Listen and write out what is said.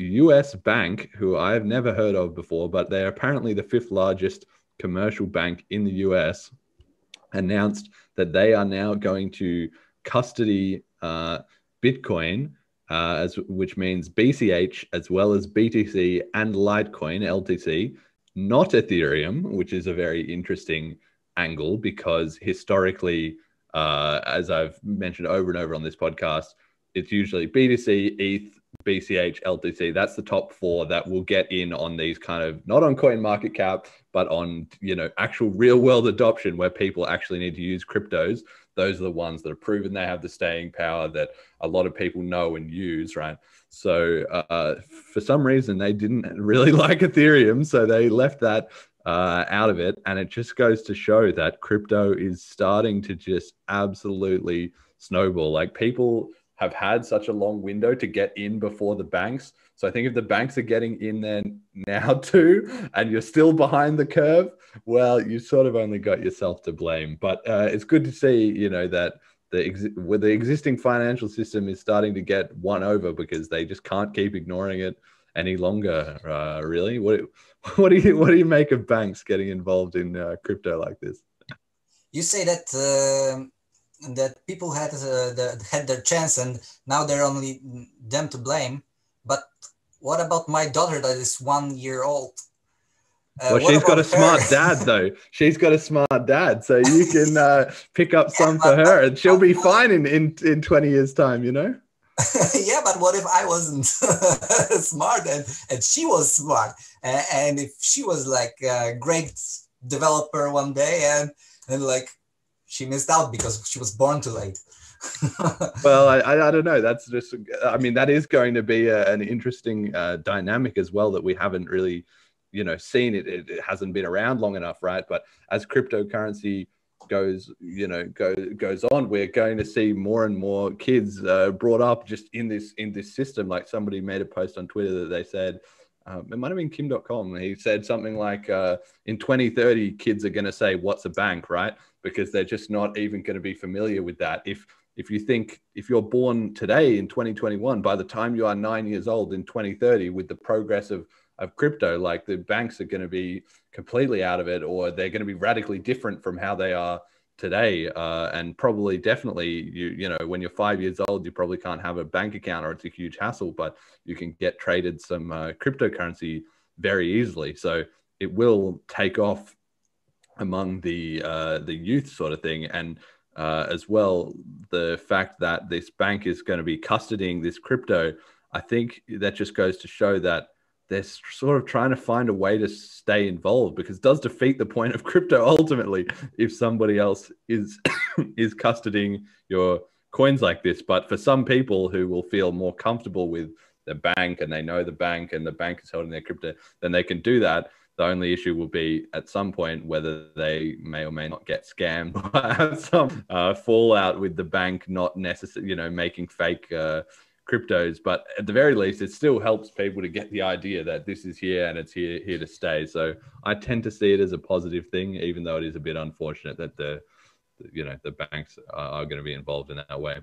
US bank, who I have never heard of before, but they're apparently the fifth largest commercial bank in the US, announced that they are now going to custody Bitcoin, which means BCH as well as BTC and Litecoin, LTC, not Ethereum, which is a very interesting angle because historically, as I've mentioned over and over on this podcast, it's usually BTC, ETH, BCH, LTC. That's the top four that will get in on these kind of, not on coin market cap, but on, actual real world adoption where people actually need to use cryptos. Those are the ones that are proven they have the staying power that a lot of people know and use, right? So for some reason, they didn't really like Ethereum, so they left that out of it. And it just goes to show that crypto is starting to just absolutely snowball. Like, people have had such a long window to get in before the banks. So I think if the banks are getting in there now too, and you're still behind the curve, well, you sort of only got yourself to blame. But it's good to see, that the existing financial system is starting to get won over because they just can't keep ignoring it any longer. Really, what do you make of banks getting involved in crypto like this? You say that that people had their chance and now they're only them to blame. But what about my daughter that is 1 year old? Well, she's got a smart dad, though. She's got a smart dad, so you can pick up some for her, and she'll be fine in 20 years' time, Yeah, but what if I wasn't smart and she was smart? And if she was like a great developer one day and like she missed out because she was born too late. Well, I don't know. That's just, I mean, that is going to be an interesting dynamic as well that we haven't really, seen. It hasn't been around long enough, right? But as cryptocurrency goes on, we're going to see more and more kids brought up just in this system. Like, somebody made a post on Twitter that they said, it might have been Kim.com. He said something like, in 2030, kids are going to say, "What's a bank?" Right? Because they're just not even going to be familiar with that. If you think, if you're born today in 2021, by the time you are 9 years old in 2030, with the progress of crypto, like, the banks are going to be completely out of it, or they're going to be radically different from how they are today. And probably definitely you know, when you're 5 years old, you probably can't have a bank account or it's a huge hassle, but you can get traded some cryptocurrency very easily. So it will take off among the youth sort of thing. And as well, the fact that this bank is going to be custodying this crypto, I think that just goes to show that they're sort of trying to find a way to stay involved, because it does defeat the point of crypto ultimately if somebody else is is custodying your coins like this. But for some people who will feel more comfortable with the bank, and they know the bank and the bank is holding their crypto, then they can do that. The only issue will be at some point whether they may or may not get scammed or have some fallout with the bank not necessarily, making fake cryptos. But at the very least, it still helps people to get the idea that this is here and it's here to stay. So I tend to see it as a positive thing, even though it is a bit unfortunate that the banks are going to be involved in that way.